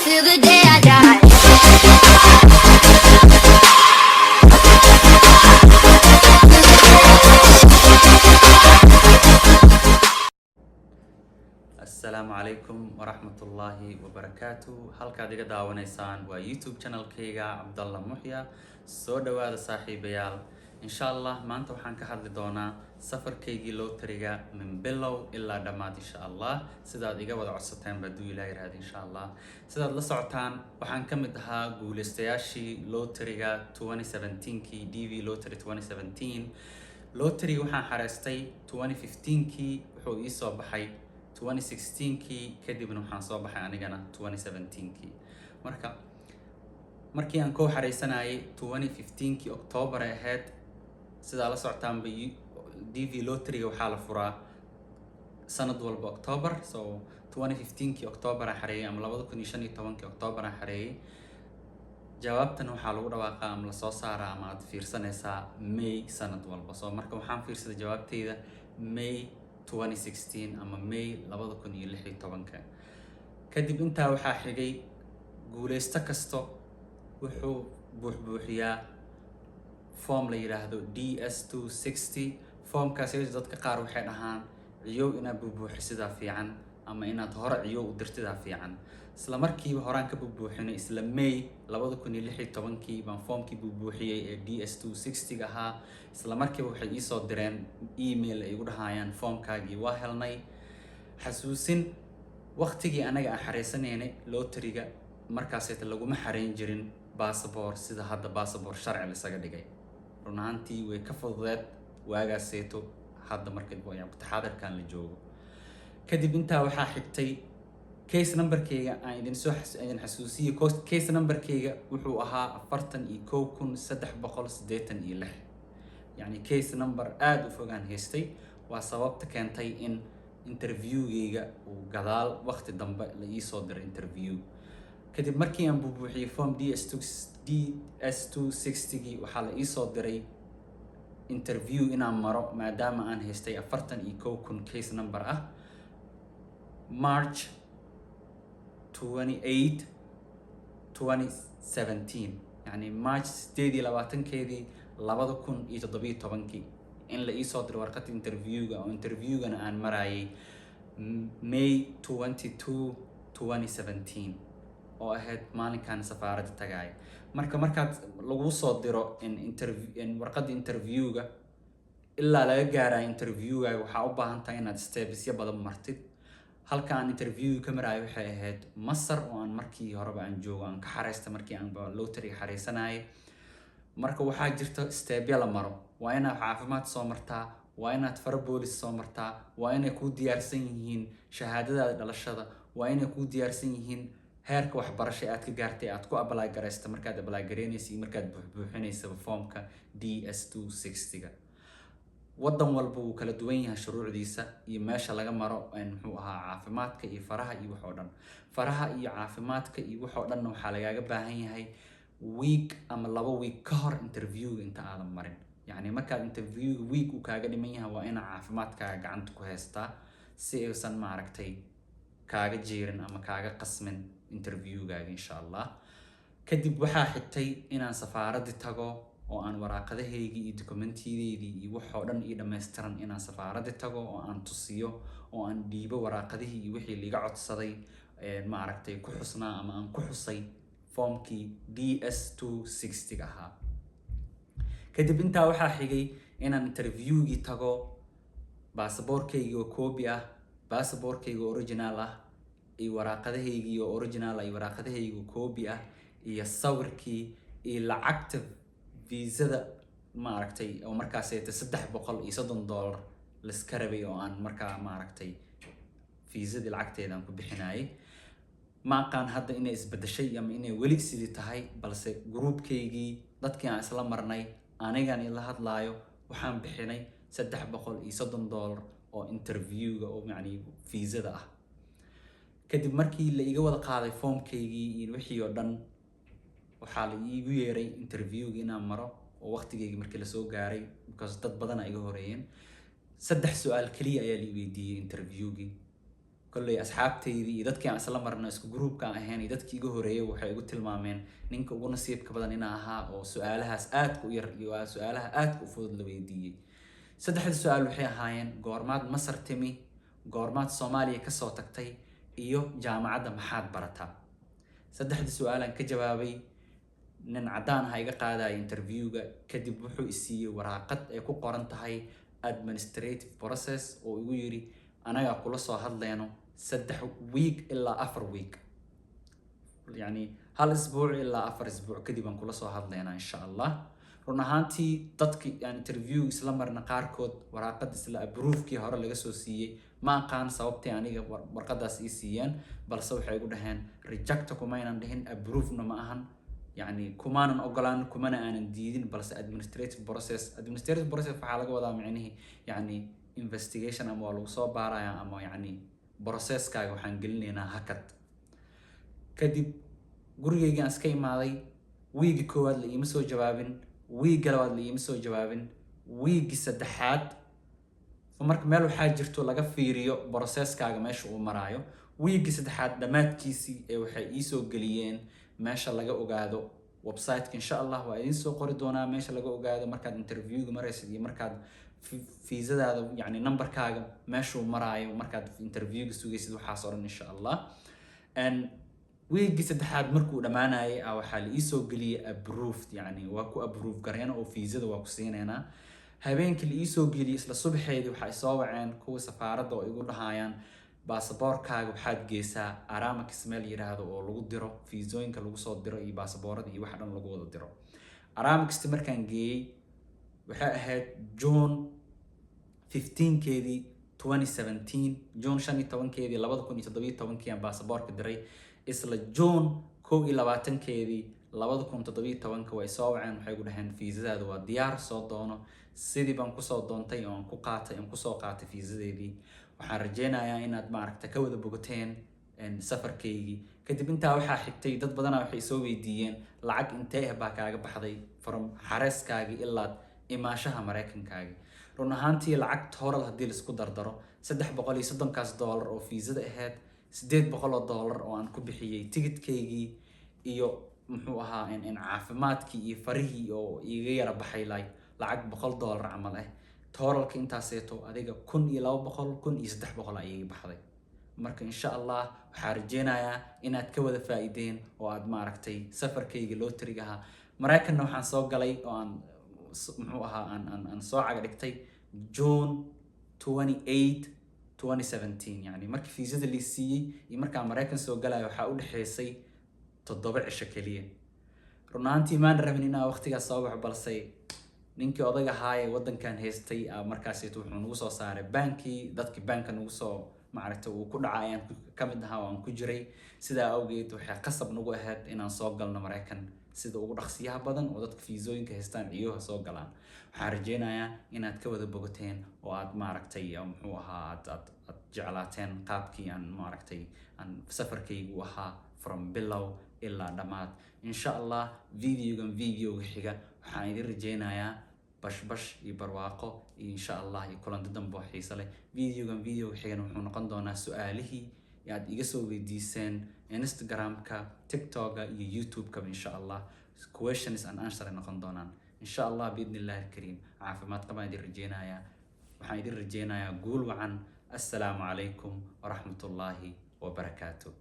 till the day I die. السلام عليكم ورحمة الله وبركاته. halkaad iga daawanaysaan waa YouTube channelkayga Cabdalla Muxya. Soo dhawaada saaxiibayaal. insha Allah maanta waxaan ka hadli doonaa safarkaygii lotteriga min bilow ilaa dhammaad insha Allah. sidaad iga wada codsateen baduu Ilaahay raadi insha Allah. sidaad la socotaan waxaan ka mid ahaa guuleystayaashii lotteriga 2017kii DV Lottery 2017. lotteriga waxaan xareystay 2015kii wuxuu ii soo baxay 2016kii kadibna waxaan soo baxay anigana 2017kii. markii aan koo xareysanayay 2015kii October ay ahayd. sidaa la socotaan DV lotteriga waxaa la furaa sanad walba October. so 2015kii October aan xareeyay ama 2015kii October aan xareeyay. jawaabtan waxaa lagu dhawaaqaa ama la soo saaraa ama aad fiirsanaysaa May sanad walba. so marka waxaan fiirsaday jawaabteyda May 2016 ama May 2016. kadib intaa waxaa xigay guuleysto kasto wuxuu buuxiyaa form la yiraahdo DS260. formkaas dadka qaar waxay dhahaan ciyow inaad buuxisaa fiican ama inaad hore ciyow u dirtidaa fiican. isla markiiba horaan ka buuxinay isla May 2016kii baan formkii buuxiyay ee DS260 ahaa. isla markiiba waxay ii soo direen email ay igu dhahayaan formkaagii waa helnay. xasuusin waqtigii anaga aan xareysanaynay lotteriga markaasayta laguma xareyn jirin passport sida hadda passport sharci la isaga dhigay. run ahaantii way ka fududeed waagaasayto hadda markii taxaadarkan la joogo. kadib intaa waxaa xigtay case numberkayga aan idin xasuusiyay. case numberkayga wuxuu ahaa 41386. yani case number aad u fogaan haystay. waa sababta keentay in interviewgayga uu gadaal waqti dambe la ii soo diray interview. kadib markii aan buuxiyay form DS260 waxaa la ii soo diray interview inaan maro maadaama aan haystay 41000 case number ah. March 28 2017 yani March 28keedii 2017 in la ii soo diray warqadda interviewga oo interviewgana aan marayay May 22 2017 oo ahayd maalinkan safaaradda tagay. markaad lagu soo diro in warqadda interviewga ilaa laga gaaray interviewga waxaa u baahan tahay inaad stepsyo badan martid. halkaan interview ka marayo waxay ahayd Masar oo aan markii horeba aan joogo aan ka xareystay markii aan lottery xareysanayay. marka waxaa jirta stepya la maro. waa inaad caafimaad soo martaa, waa inaad faraboolis soo martaa, waa inay ku diyaarsan yihiin shahaadadaada dhalashada, waa inay ku diyaarsan yihiin heerka waxbarasho aad ka gaartay aad ku apply gareysta markaad apply gareynaysa markaad buuxinaysa formka DS260. wadan walba uu kala duwan yahay shuruucdiisa iyo meesha laga maro muxuu ahaa caafimaadka iyo faraha iyo wax oo dhan. faraha iyo caafimaadka iyo wax oo dhan waxaa lagaaga baahan yahay week ama 2 week ka hor interviewga inta aadan marin. yani markaad interviewga week uu kaaga dhiman yahay waa inaad caafimaadkaaga gacanta ku haystaa si aysan maaragtay kaaga jeerin ama kaaga qasmin interviewgaaga insha Allah. kadib waxaa xigtay inaan safaaradda tago oo aan waraaqadahaygii iyo documentyadeydii iyo wax oo dhan ii dhameystiran inaan safaaradda tago oo aan tusiyo oo aan dhiibo waraaqadihii iyo wixii liiga codsaday maaragtay ku xusnaa ama aan ku xusay formkii DS260 ahaa. kadib intaa waxaa xigay inaan interviewgii tago. baasaboorkayga oo copy ah, baasaboorkayga original ah, iyo waraaqadahaygii oo original ah iyo waraaqadahayga oo copy ah iyo sawirkii iyo lacagta viisada maaragtay oo markaas ay $330 la iska rabay oo aan markaa maaragtay viisadii lacagteeda aan ku bixinayay. ma aqaan hadda inay isbedeshay ama inay weli sidii tahay, balse groupkaygii dadkii aan isla marnay anigaan ila hadlaayo waxaan bixinay $330 oo interviewga oo yani viisada ah. kadib markii la iga wada qaaday formkaygii iyo wixii oo dhan waxaa la iigu yeeray interviewga inaan maro oo waqtigeygii markii la soo gaaray because dad badan ay iga horeeyeen. 3 su'aal kaliya ayaa la weydiiyay interviewgii. kolley asxaabtaydii iyo dadkii aan isla marna isku gruupka aan ahayn iyo dadkii iga horeeyay waxay igu tilmaameen ninka ugu nasiibka badan inaan ahaa oo su-aalahaas aadka u yar iyo su-aalaha aadka u fudud la weydiiyey. saddexda su-aal waxay ahaayeen goormaad Masar timi, goormaad Soomaaliya kasoo tagtay, iyo jaamacadda maxaad barataa. saddexda su-aalaan ka jawaabay. nin caddaan aha iga qaadaya interviewga, kadib wuxuu isiiyey waraaqad ay ku qoran tahay administrative process oo igu yiri anaga kula soo hadleyno 3 week ilaa 4 week, yani 1 isbuuc ilaa 4 isbuuc kadib aan kula soo hadleynaa insha Allah. run ahaantii dadkii aan interview isla marna qaarkood waraaqad isla approve-kii hore laga soo siiyey ma aqaan sababtay aniga warqadaas ii siiyeen, balse waxay igu dhaheen reject kumaynan dhihin, approve-na ma ahan, يعني كمان أقولان كمان أنا نديدين بس administrative process waxaa laga wadaa macnihi يعني investigation ama waa lagu soo baaraya ama يعني processkaaga waxaan gelinaynaa hakad. kadib gurigaygaan iska imaaday, wiigi koowaad la iima soo jawaabin, wiigi labaad la iima soo jawaabin, wiigi saddexaad marka meel waxaa jirto laga fiiriyo processkaaga meesha uu maraayo. wiigi saddexaad dhammaadkiisii ee waxay ii soo geliyeen meesha laga ogaado website-ka. insha Allah waa idin soo qori doonaa meesha laga ogaado markaad interviewga maraysid iyo markaad fiisadaada yani numberkaaga meeshuu maraayo markaad interviewga sugaysid waxaas oo dhan insha Allah. wiigi saddexaad markuu dhamaanayay waxaa la ii soo geliyay approved, yani waa ku approve gareena oo fiisada waa ku siineynaa. habeenkii la ii soo geliyay isla subaxeedii waxay soo waceen kuwa safaaradda oo igu dhahayaan baasaboorkaaga waxaad geysaa Aramex meel yiraahdo oo lagu diro fiisooyinka lagu soo diro iyo baasaboorada iyo wax dhan lagu wada diro. Aramex markaan geeyay waxay ahayd June 15keedii 2017, June 15keedii 2017 aan baasaboorka diray. isla June 21keedii 2017 way soo waceen waxay ku dhaheen fiisadaada waa diyaar, soo doono. sidii baan ku soo doontay oo aan ku soo qaatay fiisadeedii. waxaan rajeynayaa inaad maaragta ka wada bogateen safarkaygii. kadib intaa waxaa xigtay dad badan waxay soo weydiiyeen lacag intee baa kaaga baxday from xareeskaagii ilaa imaashaha Mareykankaagii. run ahaantii lacag total haddii la isku dardaro $330 oo fiisada ahayd, $800 oo aan ku bixiyay tigidkaygii iyo muxuu ahaa in caafimaadkii iyo farihii oo iga yara baxay lacag $100 camal ah. totalka intaaseeto adiga 1,200 ayay baxday. marka insha Allah waxaan rajeynayaa inaad ka wada faa'iideen oo aad maaragtay safarkayga loo tirigaha Mareykanna waxaan soo galay oo aan muxuu ahaa aan soo caga dhigtay June 28 2017, yani markii fiisada la siiyay iyo markaan Mareykan soo galay waxaa u dhaxeysay 7 cisho kaliya. run ahaantii maan rabin inaan waqtigaas soo baxo, balse ninkii odaga ahaa wadankan haystay markaas wuxuu nagu soo saaray baankii, dadkii baanka nagu soo maaragtay uu ku dhacay ayaan ka mid ahaa oo aan ku jiray. sidaa awgeed waxay qasab nagu ahayd inaan soo galno Mareykan sida ugu dhaqsiyaha badan oo dadka fiisooyinka haystaan ciyaha soo galaan. waxaan rajeynayaa inaad ka wada bogateen oo aad maaragtay muxuu ahaa aad jeclaateen qaabkii aan maaragtay aan safarkaygu ahaa from bilow ilaa dhamaad. insha Allah videoga xiga waxaan idin rajeynayaa bashbash iyo barwaaqo iyo insha Allah iyo kulanti dambe oo xiiso leh. videoga xigan wuxuu noqon doonaa su'aalihii aad iga soo weydiiseen Instagram-ka, TikTok-ga iyo YouTube-ka insha Allah. questions and answers noqon doonaan insha Allah biidnillahi alkariim. caafimaad qabaan idin rajeynayaa, waxaan idin rajeynayaa guul wacan. assalaamu calaykum waraxmatullaahi wabarakaatuh.